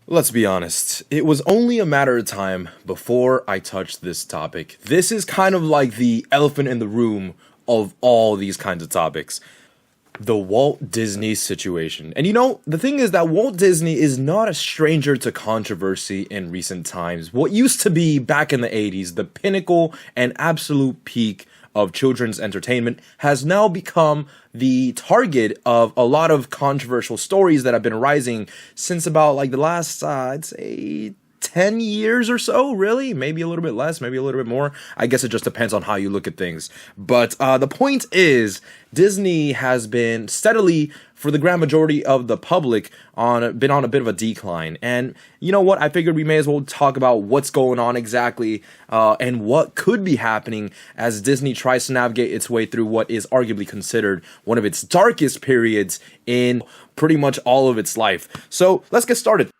Let's be honest, it was only a matter of time before I touched this topic. This is kind of like the elephant in the room of all these kinds of topics. The Walt Disney situation. And the thing is that Walt Disney is not a stranger to controversy in recent times. What used to be, back in the 80s, the pinnacle and absolute peak of children's entertainment has now become the target of a lot of controversial stories that have been rising since about like the last, I'd say, 10 years or so, really? Maybe a little bit less, maybe a little bit more. I guess it just depends on how you look at things. But the point is, Disney has been steadily, for the grand majority of the public, been on a bit of a decline. And you know what? I figured we may as well talk about what's going on exactly and what could be happening as Disney tries to navigate its way through what is arguably considered one of its darkest periods in pretty much all of its life. So let's get started.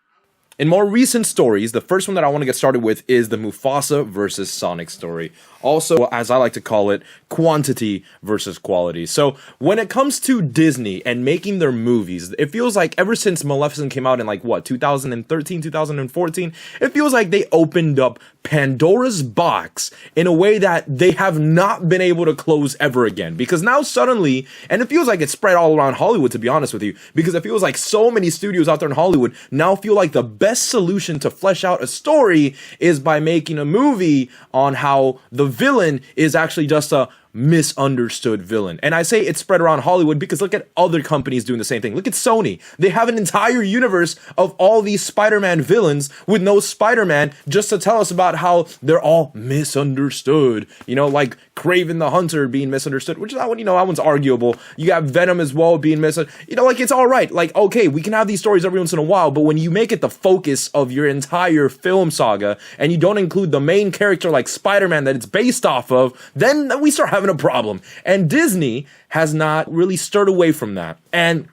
In more recent stories, the first one that I want to get started with is the Mufasa versus Sonic story. Also, as I like to call it, quantity versus quality. So when it comes to Disney and making their movies, it feels like ever since Maleficent came out in 2013, 2014, it feels like they opened up Pandora's box in a way that they have not been able to close ever again. Because now suddenly, and it feels like it's spread all around Hollywood, to be honest with you, because it feels like so many studios out there in Hollywood now feel like the best solution to flesh out a story is by making a movie on how the villain is actually just a misunderstood villain. And I say it's spread around Hollywood because look at other companies doing the same thing. Look at Sony. They have an entire universe of all these Spider-Man villains with no Spider-Man just to tell us about how they're all misunderstood. Like Kraven the Hunter being misunderstood, which that one's arguable. You got Venom as well being misunderstood. It's all right. Okay, we can have these stories every once in a while, but when you make it the focus of your entire film saga and you don't include the main character like Spider-Man that it's based off of, then we start having a problem. And Disney has not really stirred away from that. And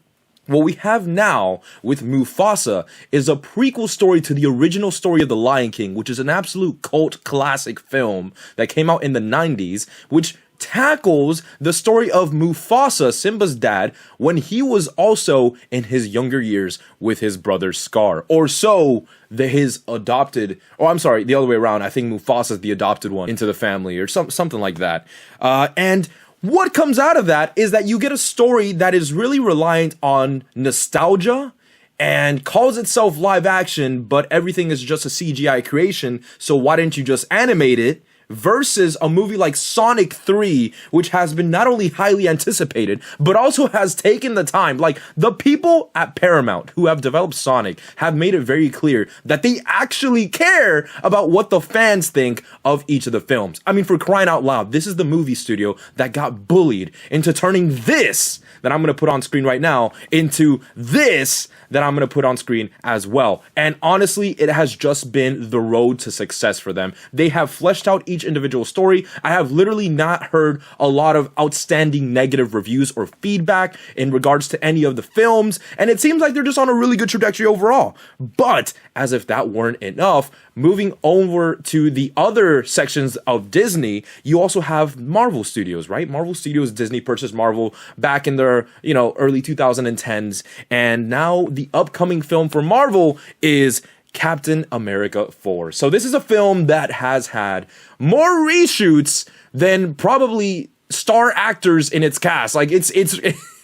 what we have now with Mufasa is a prequel story to the original story of The Lion King, which is an absolute cult classic film that came out in the 90s, which tackles the story of Mufasa, Simba's dad, when he was also in his younger years with his brother Scar. Or so the other way around. I think Mufasa's the adopted one into the family or something like that. And what comes out of that is that you get a story that is really reliant on nostalgia and calls itself live action, but everything is just a CGI creation, so why didn't you just animate it? Versus a movie like Sonic 3, which has been not only highly anticipated, but also has taken the time. Like, the people at Paramount who have developed Sonic have made it very clear that they actually care about what the fans think of each of the films. I mean, for crying out loud, this is the movie studio that got bullied into turning this that I'm going to put on screen right now into this that I'm going to put on screen as well. And honestly, it has just been the road to success for them. They have fleshed out each individual story. I have literally not heard a lot of outstanding negative reviews or feedback in regards to any of the films, and it seems like they're just on a really good trajectory overall. But as if that weren't enough, moving over to the other sections of Disney, you also have Marvel Studios, right? Marvel Studios, Disney purchased Marvel back in their, early 2010s, and now the upcoming film for Marvel is Captain America 4. So this is a film that has had more reshoots than probably star actors in its cast. Like it's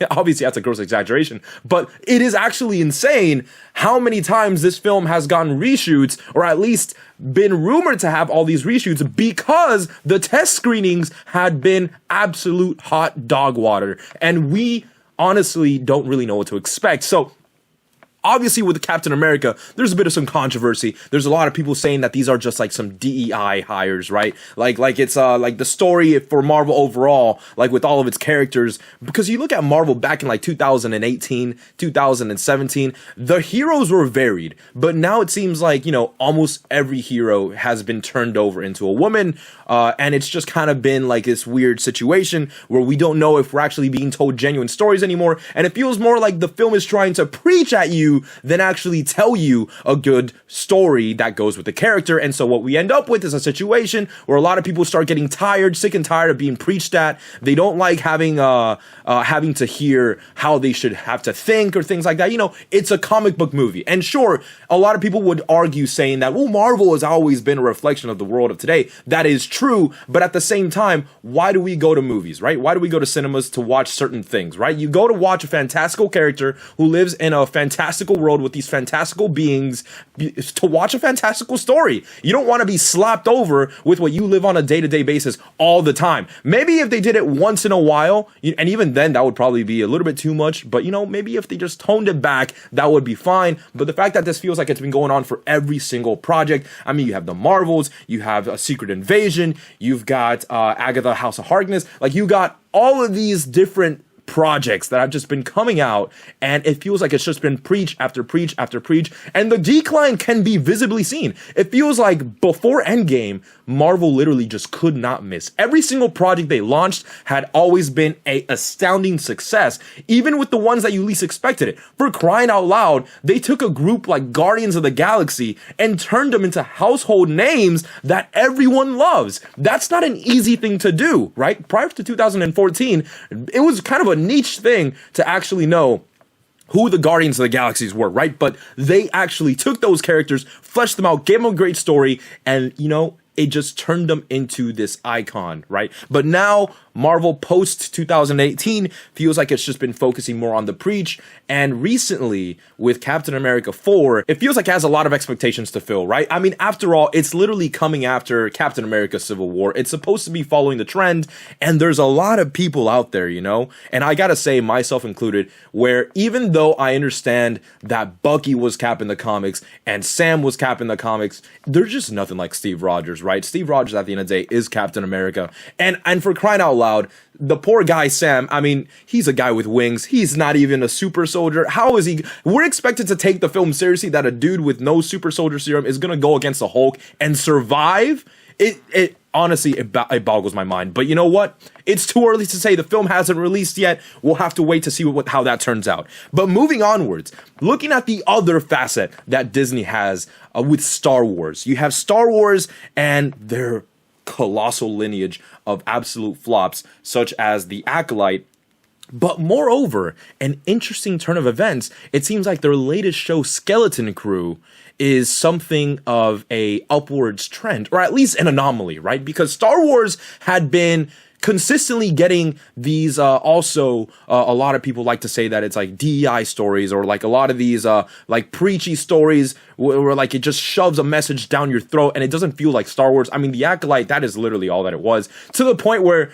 obviously that's a gross exaggeration, but it is actually insane how many times this film has gotten reshoots, or at least been rumored to have all these reshoots, because the test screenings had been absolute hot dog water, and we honestly don't really know what to expect. So obviously, with Captain America, there's a bit of some controversy. There's a lot of people saying that these are just like some DEI hires, right? Like it's like the story for Marvel overall, like with all of its characters. Because you look at Marvel back in like 2018, 2017, the heroes were varied. But now it seems like, almost every hero has been turned over into a woman. And it's just kind of been like this weird situation where we don't know if we're actually being told genuine stories anymore. And it feels more like the film is trying to preach at you to then actually tell you a good story that goes with the character. And so what we end up with is a situation where a lot of people start getting tired, sick and tired of being preached at. They don't like having to hear how they should have to think or things like that. You know, it's a comic book movie. And sure, a lot of people would argue saying that, well, Marvel has always been a reflection of the world of today. That is true. But at the same time, why do we go to movies, right? Why do we go to cinemas to watch certain things, right? You go to watch a fantastical character who lives in a fantastical world with these fantastical beings to watch a fantastical story. You don't want to be slapped over with what you live on a day-to-day basis all the time. Maybe if they did it once in a while, and even then that would probably be a little bit too much, but you know, maybe if they just toned it back, that would be fine. But the fact that this feels like it's been going on for every single project, I mean, you have the Marvels, you have a Secret Invasion, you've got Agatha House of Harkness, like you got all of these different projects that have just been coming out, and it feels like it's just been preach after preach after preach, and the decline can be visibly seen. It feels like before Endgame, Marvel literally just could not miss. Every single project they launched had always been a astounding success, even with the ones that you least expected it. For crying out loud, they took a group like Guardians of the Galaxy and turned them into household names that everyone loves. That's not an easy thing to do, right? Prior to 2014, it was kind of a niche thing to actually know who the Guardians of the Galaxies were, right? But they actually took those characters, fleshed them out, gave them a great story, and, you know, it just turned them into this icon, right? But now Marvel post 2018 feels like it's just been focusing more on the preach. And recently with Captain America 4, it feels like it has a lot of expectations to fill, right? I mean, after all, it's literally coming after Captain America Civil War. It's supposed to be following the trend. And there's a lot of people out there, you know, and I gotta say, myself included, where even though I understand that Bucky was Cap in the comics and Sam was Cap in the comics, there's just nothing like Steve Rogers, right? Steve Rogers at the end of the day is Captain America. And for crying out loud, the poor guy Sam, I mean, he's a guy with wings. He's not even a super soldier. How is he? We're expected to take the film seriously that a dude with no super soldier serum is going to go against the Hulk and survive? It honestly, it boggles my mind. But you know what? It's too early to say. The film hasn't released yet. We'll have to wait to see how that turns out. But moving onwards, looking at the other facet that Disney has with Star Wars. You have Star Wars and their colossal lineage of absolute flops, such as The Acolyte. But moreover, an interesting turn of events, it seems like their latest show, Skeleton Crew, is something of a upwards trend, or at least an anomaly, right? Because Star Wars had been consistently getting these a lot of people like to say that it's like DEI stories, or like a lot of these like preachy stories where like it just shoves a message down your throat, and it doesn't feel like Star Wars. I mean, The Acolyte, that is literally all that it was, to the point where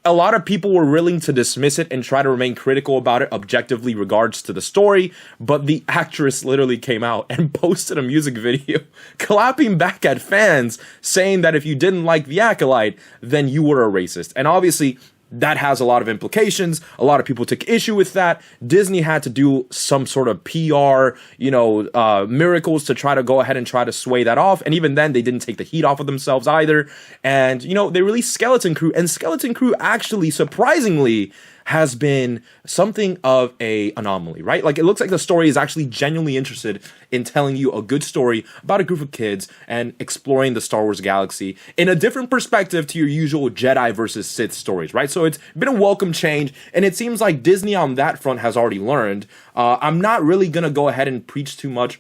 a lot of people were willing to dismiss it and try to remain critical about it objectively regards to the story, but the actress literally came out and posted a music video clapping back at fans, saying that if you didn't like The Acolyte, then you were a racist. And obviously, that has a lot of implications. A lot of people took issue with that. Disney had to do some sort of PR, miracles to try to go ahead and try to sway that off. And even then, they didn't take the heat off of themselves either. And, they released Skeleton Crew. And Skeleton Crew actually, surprisingly, has been something of a anomaly, right? Like, it looks like the story is actually genuinely interested in telling you a good story about a group of kids and exploring the Star Wars galaxy in a different perspective to your usual Jedi versus Sith stories, right? So it's been a welcome change, and it seems like Disney on that front has already learned. I'm not really gonna go ahead and preach too much.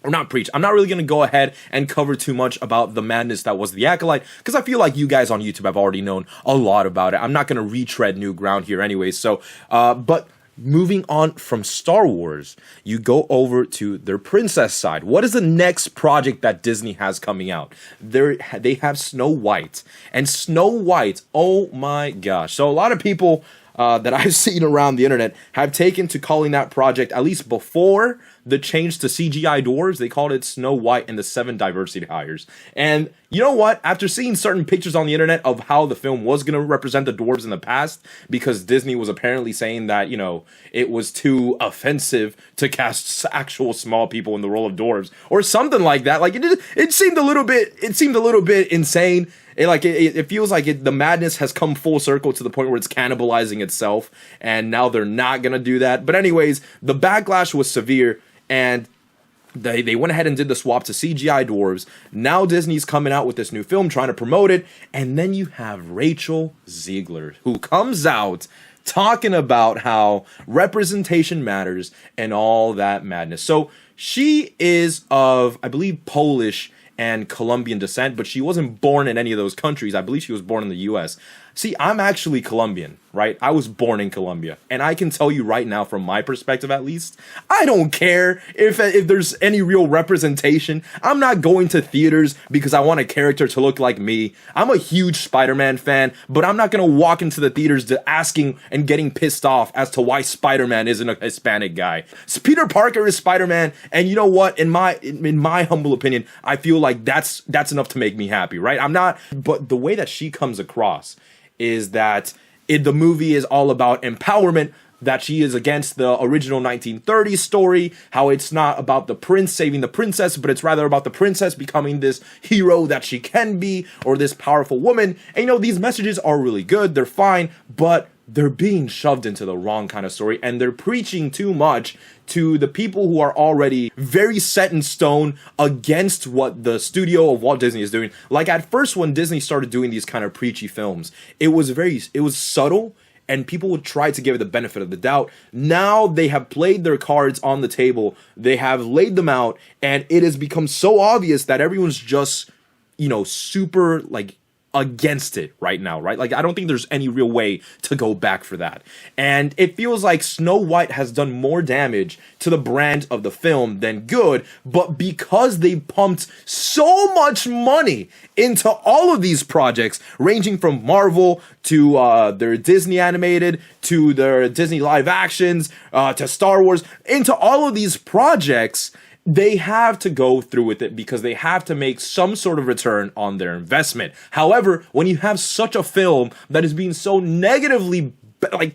I'm not really going to go ahead and cover too much about the madness that was The Acolyte, because I feel like you guys on YouTube have already known a lot about it. I'm not going to retread new ground here anyways. So, but moving on from Star Wars, you go over to their princess side. What is the next project that Disney has coming out? They have Snow White. And Snow White, oh my gosh. So a lot of people that I've seen around the internet have taken to calling that project, at least before the change to CGI dwarves, they called it Snow White and the 7 Diversity Hires. And you know what? After seeing certain pictures on the internet of how the film was going to represent the dwarves in the past, because Disney was apparently saying that, it was too offensive to cast actual small people in the role of dwarves or something like that. Like it seemed a little bit insane. It feels like the madness has come full circle to the point where it's cannibalizing itself, and now they're not going to do that. But anyways, the backlash was severe. and they went ahead and did the swap to CGI dwarves. Now Disney's coming out with this new film trying to promote it. And then you have Rachel Ziegler, who comes out talking about how representation matters and all that madness. So she is of, I believe, Polish and Colombian descent, but she wasn't born in any of those countries. I believe she was born in the US. See, I'm actually Colombian, right? I was born in Colombia, and I can tell you right now, from my perspective at least, I don't care if there's any real representation. I'm not going to theaters because I want a character to look like me. I'm a huge Spider-Man fan, but I'm not going to walk into the theaters to asking and getting pissed off as to why Spider-Man isn't a Hispanic guy. So Peter Parker is Spider-Man, and you know what? In my humble opinion, I feel like that's enough to make me happy, right? But the way that she comes across is that the movie is all about empowerment, that she is against the original 1930s story, how it's not about the prince saving the princess, but it's rather about the princess becoming this hero that she can be, or this powerful woman. And these messages are really good, they're fine, but they're being shoved into the wrong kind of story, and they're preaching too much to the people who are already very set in stone against what the studio of Walt Disney is doing. Like, at first, when Disney started doing these kind of preachy films, it was subtle, and people would try to give it the benefit of the doubt. Now they have played their cards on the table, they have laid them out, and it has become so obvious that everyone's just, super, like, against it right now, right? Like, I don't think there's any real way to go back for that. And it feels like Snow White has done more damage to the brand of the film than good, but because they pumped so much money into all of these projects, ranging from Marvel to their Disney animated, to their Disney live actions, to Star Wars, into all of these projects, they have to go through with it because they have to make some sort of return on their investment. However, when you have such a film that is being so negatively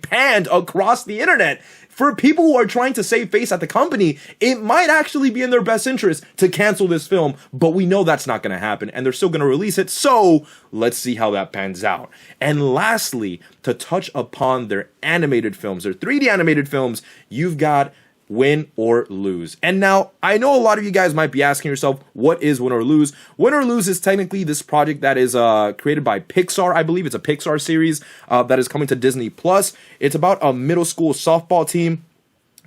panned across the internet, for people who are trying to save face at the company, it might actually be in their best interest to cancel this film, but we know that's not going to happen, and they're still going to release it, so let's see how that pans out. And lastly, to touch upon their animated films, their 3D animated films, you've got Win or Lose. And now, I know a lot of you guys might be asking yourself, what is Win or Lose? Win or Lose is technically this project that is created by Pixar. I believe it's a Pixar series that is coming to Disney+. It's about a middle school softball team.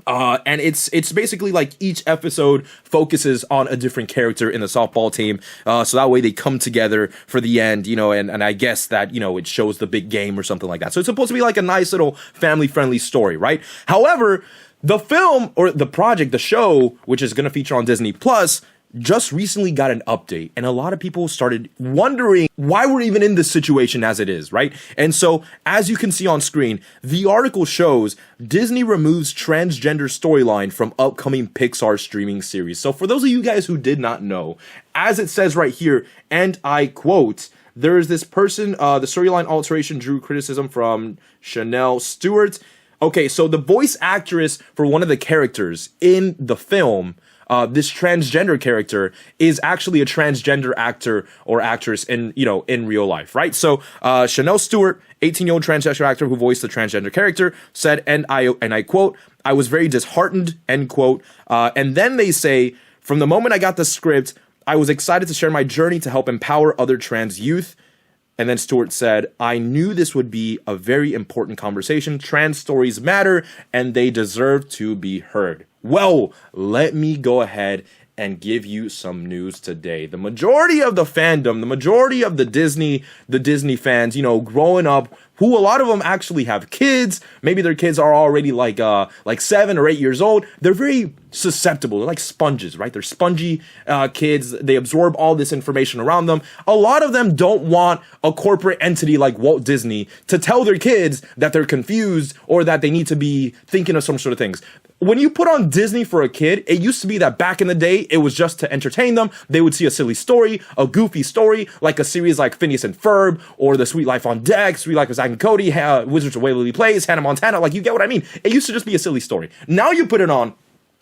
And it's basically like each episode focuses on a different character in the softball team. So that way they come together for the end, and I guess that, it shows the big game or something like that. So it's supposed to be like a nice little family-friendly story, right? However, the film, or the project, the show, which is going to feature on Disney Plus, just recently got an update, and a lot of people started wondering why we're even in this situation as it is, right? And so, as you can see on screen, the article shows Disney removes transgender storyline from upcoming Pixar streaming series. So for those of you guys who did not know, as it says right here, and I quote, there is this person, the storyline alteration drew criticism from Chanel Stewart. Okay, so the voice actress for one of the characters in the film, this transgender character, is actually a transgender actor or actress in real life, right? So Chanel Stewart, 18-year-old transgender actor who voiced the transgender character, said, and I quote, "I was very disheartened," end quote. And then they say, "From the moment I got the script, I was excited to share my journey to help empower other trans youth." And then Stewart said, "I knew this would be a very important conversation. Trans stories matter, and they deserve to be heard." Well, let me go ahead and give you some news today. The majority of the fandom, the majority of the Disney fans, growing up, who a lot of them actually have kids, maybe their kids are already like 7 or 8 years old, they're very susceptible. They're like sponges, right? They're spongy kids. They absorb all this information around them. A lot of them don't want a corporate entity like Walt Disney to tell their kids that they're confused or that they need to be thinking of some sort of things. When you put on Disney for a kid, it used to be that back in the day, it was just to entertain them. They would see a silly story, a goofy story, like a series like Phineas and Ferb, or The Sweet Life on Deck, Sweet Life with Zack and Cody, Wizards of Waverly Place, Hannah Montana, like, you get what I mean? It used to just be a silly story. Now you put it on,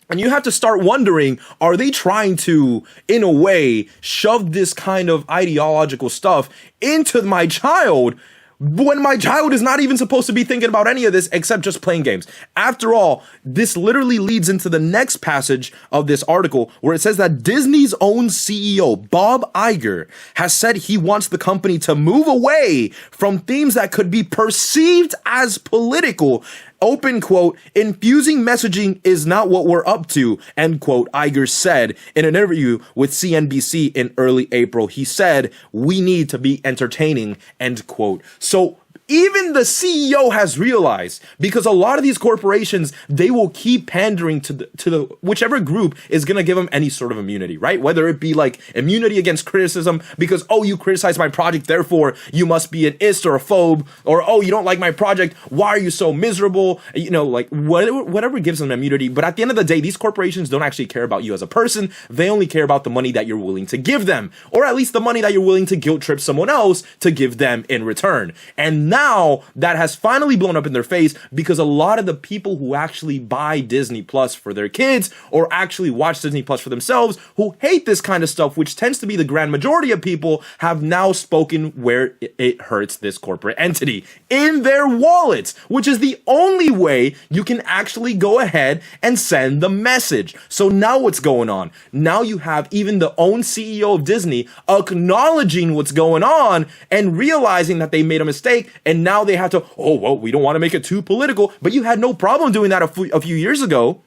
and you have to start wondering, are they trying to, in a way, shove this kind of ideological stuff into my child? when my child is not even supposed to be thinking about any of this except just playing games. After all, this literally leads into the next passage of this article where it says that Disney's own CEO, Bob Iger, has said he wants the company to move away from themes that could be perceived as political. Open quote, infusing messaging is not what we're up to, end quote, Iger said in an interview with CNBC in early April. He said, we need to be entertaining, end quote. So even the CEO has realized, because a lot of these corporations, they will keep pandering to the whichever group is going to give them any sort of immunity, right? Whether it be like immunity against criticism because, oh, you criticize my project, therefore you must be an ist or a phobe, or, oh, you don't like my project, why are you so miserable? You know, like whatever gives them immunity. But at the end of the day, these corporations don't actually care about you as a person. They only care about the money that you're willing to give them, or at least the money that you're willing to guilt trip someone else to give them in return. And now that has finally blown up in their face, because a lot of the people who actually buy Disney Plus for their kids or actually watch Disney Plus for themselves, who hate this kind of stuff, which tends to be the grand majority of people, have now spoken where it hurts this corporate entity in their wallets, which is the only way you can actually go ahead and send the message. So now what's going on? Now you have even the own CEO of Disney acknowledging what's going on and realizing that they made a mistake, and now they have to, oh, well, we don't want to make it too political, but you had no problem doing that a few years ago.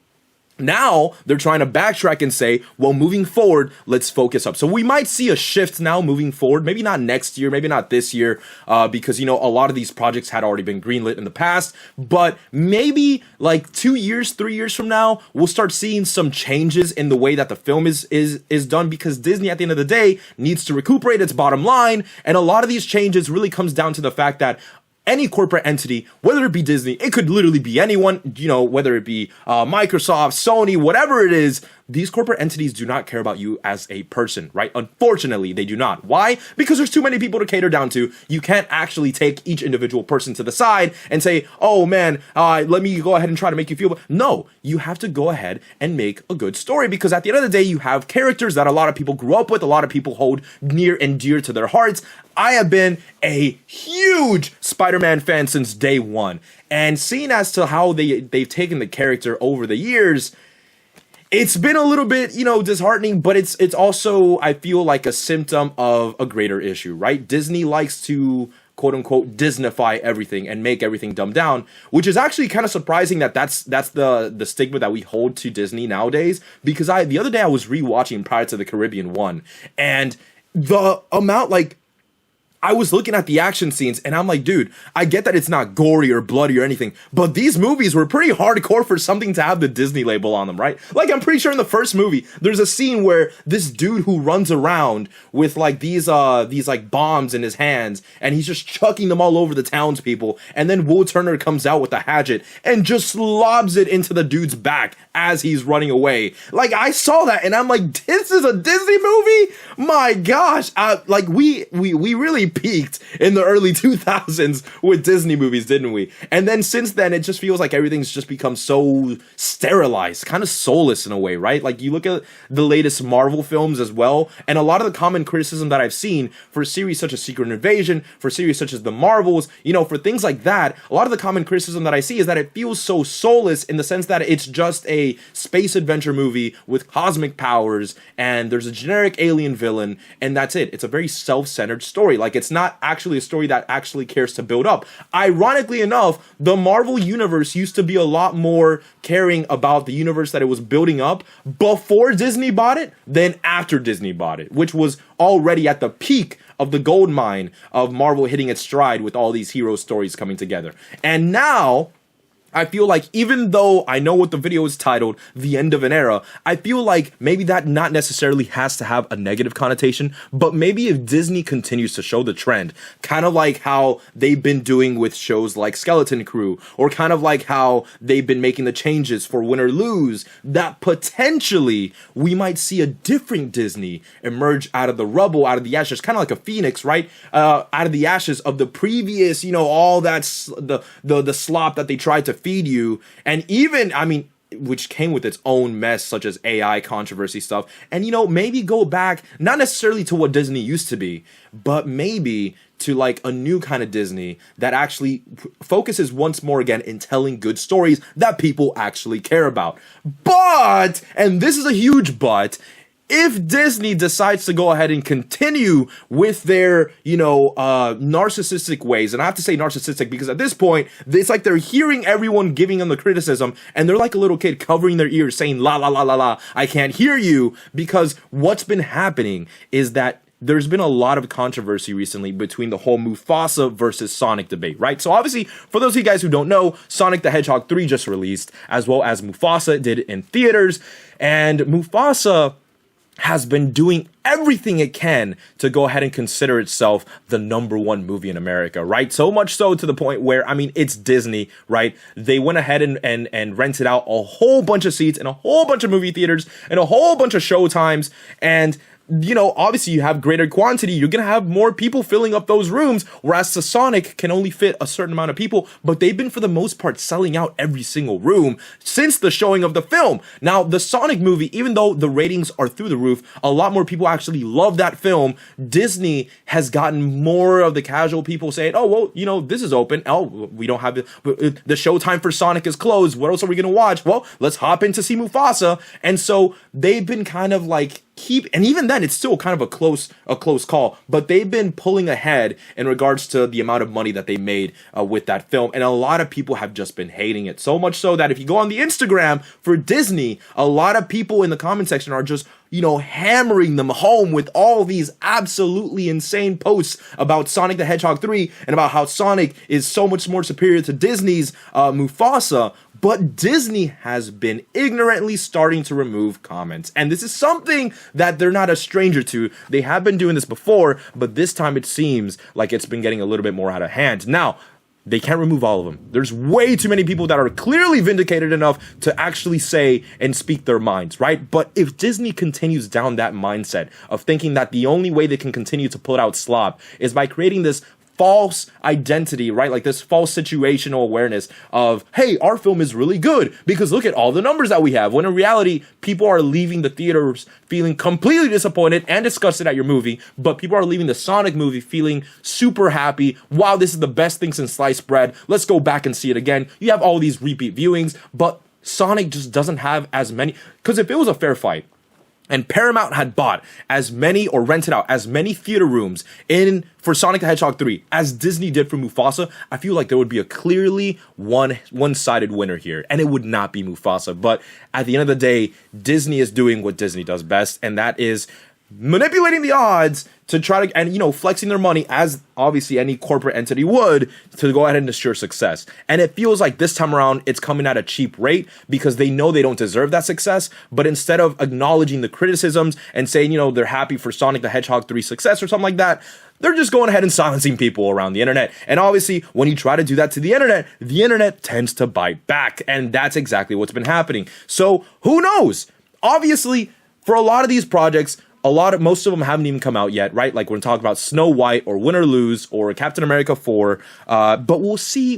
Now they're trying to backtrack and say, well, moving forward, let's focus up. So we might see a shift now moving forward, maybe not next year, maybe not this year, because, you know, a lot of these projects had already been greenlit in the past, but maybe like 2 years, 3 years from now, we'll start seeing some changes in the way that the film is done, because Disney at the end of the day needs to recuperate its bottom line. And a lot of these changes really comes down to the fact that any corporate entity, whether it be Disney, it could literally be anyone, you know, whether it be Microsoft, Sony, whatever it is, these corporate entities do not care about you as a person, right? Unfortunately, they do not. Why? Because there's too many people to cater down to. You can't actually take each individual person to the side and say, oh man, let me go ahead and try to make you feel. No, you have to go ahead and make a good story, because at the end of the day, you have characters that a lot of people grew up with, a lot of people hold near and dear to their hearts. I have been a huge Spider-Man fan since day one, and seeing as to how they've taken the character over the years, it's been a little bit, you know, disheartening, but it's also, I feel like, a symptom of a greater issue, right? Disney likes to, quote unquote, Disneyfy everything and make everything dumbed down, which is actually kind of surprising that's the stigma that we hold to Disney nowadays, because the other day I was rewatching Pirates of the Caribbean 1, and the amount, like, I was looking at the action scenes and I'm like, dude, I get that it's not gory or bloody or anything, but these movies were pretty hardcore for something to have the Disney label on them, right? Like, I'm pretty sure in the first movie, there's a scene where this dude who runs around with like these like bombs in his hands, and he's just chucking them all over the townspeople, and then Will Turner comes out with a hatchet and just lobs it into the dude's back as he's running away. Like, I saw that and I'm like, this is a Disney movie? My gosh. Like, we really peaked in the early 2000s with Disney movies, didn't we? And then since then, it just feels like everything's just become so sterilized, kind of soulless in a way, right? Like, you look at the latest Marvel films as well, and a lot of the common criticism that I've seen for a series such as Secret Invasion, for series such as The Marvels, you know, for things like that, a lot of the common criticism that I see is that it feels so soulless, in the sense that it's just a space adventure movie with cosmic powers, and there's a generic alien villain, and that's it. It's a very self-centered story. Like, it's not actually a story that actually cares to build up. Ironically enough, the Marvel universe used to be a lot more caring about the universe that it was building up before Disney bought it than after Disney bought it, which was already at the peak of the gold mine of Marvel hitting its stride with all these hero stories coming together. And now, I feel like, even though I know what the video is titled, The End of an Era, I feel like maybe that not necessarily has to have a negative connotation, but maybe if Disney continues to show the trend, kind of like how they've been doing with shows like Skeleton Crew, or kind of like how they've been making the changes for Win or Lose, that potentially we might see a different Disney emerge out of the rubble, out of the ashes, kind of like a phoenix, right? Out of the ashes of the previous, you know, all that, the slop that they tried to feed you. And even, I mean, which came with its own mess, such as AI controversy stuff. And, maybe go back, not necessarily to what Disney used to be, but maybe to like a new kind of Disney that actually focuses once more again in telling good stories that people actually care about. But, and this is a huge but, if Disney decides to go ahead and continue with their, narcissistic ways, and I have to say narcissistic because at this point, it's like they're hearing everyone giving them the criticism, and they're like a little kid covering their ears saying, la, la, la, la, la, I can't hear you, because what's been happening is that there's been a lot of controversy recently between the whole Mufasa versus Sonic debate, right? So obviously, for those of you guys who don't know, Sonic the Hedgehog 3 just released, as well as Mufasa did in theaters, and Mufasa has been doing everything it can to go ahead and consider itself the #1 movie in America, right? So much so to the point where, it's Disney, right? They went ahead and rented out a whole bunch of seats in a whole bunch of movie theaters and a whole bunch of show times, and obviously you have greater quantity, you're gonna have more people filling up those rooms, whereas the Sonic can only fit a certain amount of people, but they've been for the most part selling out every single room since the showing of the film. Now, the Sonic movie, even though the ratings are through the roof, a lot more people actually love that film. Disney has gotten more of the casual people saying, oh, well, this is open. Oh, we don't have the showtime for Sonic is closed. What else are we gonna watch? Well, let's hop in to see Mufasa. And so they've been kind of like and even then it's still kind of a close call, but they've been pulling ahead in regards to the amount of money that they made with that film, and a lot of people have just been hating it, so much so that if you go on the Instagram for Disney, a lot of people in the comment section are just hammering them home with all these absolutely insane posts about Sonic the Hedgehog 3 and about how Sonic is so much more superior to Disney's Mufasa. But Disney has been ignorantly starting to remove comments. And this is something that they're not a stranger to. They have been doing this before, but this time it seems like it's been getting a little bit more out of hand. Now, they can't remove all of them. There's way too many people that are clearly vindicated enough to actually say and speak their minds, right? But if Disney continues down that mindset of thinking that the only way they can continue to put out slop is by creating this false identity, right? Like this false situational awareness of, hey, our film is really good because look at all the numbers that we have. When in reality, people are leaving the theaters feeling completely disappointed and disgusted at your movie, but people are leaving the Sonic movie feeling super happy. Wow, this is the best thing since sliced bread. Let's go back and see it again. You have all these repeat viewings, but Sonic just doesn't have as many. Because if it was a fair fight, and Paramount had bought as many or rented out as many theater rooms for Sonic the Hedgehog 3 as Disney did for Mufasa, I feel like there would be a clearly one-sided winner here, and it would not be Mufasa. But at the end of the day, Disney is doing what Disney does best, and that is manipulating the odds to try to, and flexing their money as obviously any corporate entity would, to go ahead and assure success. And it feels like this time around it's coming at a cheap rate because they know they don't deserve that success, but instead of acknowledging the criticisms and saying, they're happy for Sonic the Hedgehog 3 success or something like that, they're just going ahead and silencing people around the internet. And obviously, when you try to do that to the internet tends to bite back. And that's exactly what's been happening. So who knows? Obviously, for a lot of these projects, most of them haven't even come out yet, right? Like we're talking about Snow White or Win or Lose or Captain America 4. But we'll see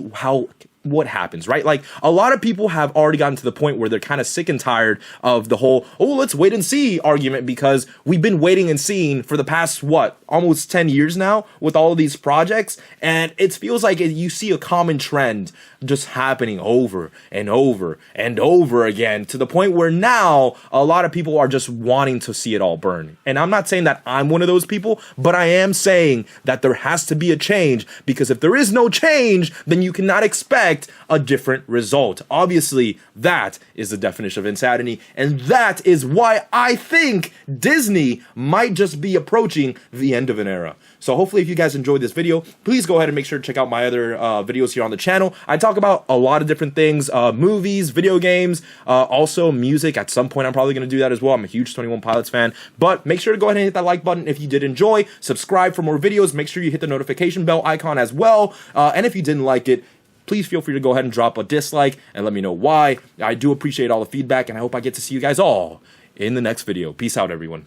what happens, right? Like a lot of people have already gotten to the point where they're kind of sick and tired of the whole, let's wait and see argument, because we've been waiting and seeing for the past, almost 10 years now with all of these projects. And it feels like you see a common trend just happening over and over and over again, to the point where now a lot of people are just wanting to see it all burn. And I'm not saying that I'm one of those people, but I am saying that there has to be a change, because if there is no change, then you cannot expect a different result. Obviously, that is the definition of insanity, and that is why I think Disney might just be approaching the end of an era. So hopefully if you guys enjoyed this video, please go ahead and make sure to check out my other videos here on the channel. I talk about a lot of different things, movies, video games, also music. At some point I'm probably going to do that as well. I'm a huge 21 Pilots fan, but make sure to go ahead and hit that like button if you did enjoy. Subscribe for more videos. Make sure you hit the notification bell icon as well, and if you didn't like it, please feel free to go ahead and drop a dislike and let me know why. I do appreciate all the feedback, and I hope I get to see you guys all in the next video. Peace out, everyone.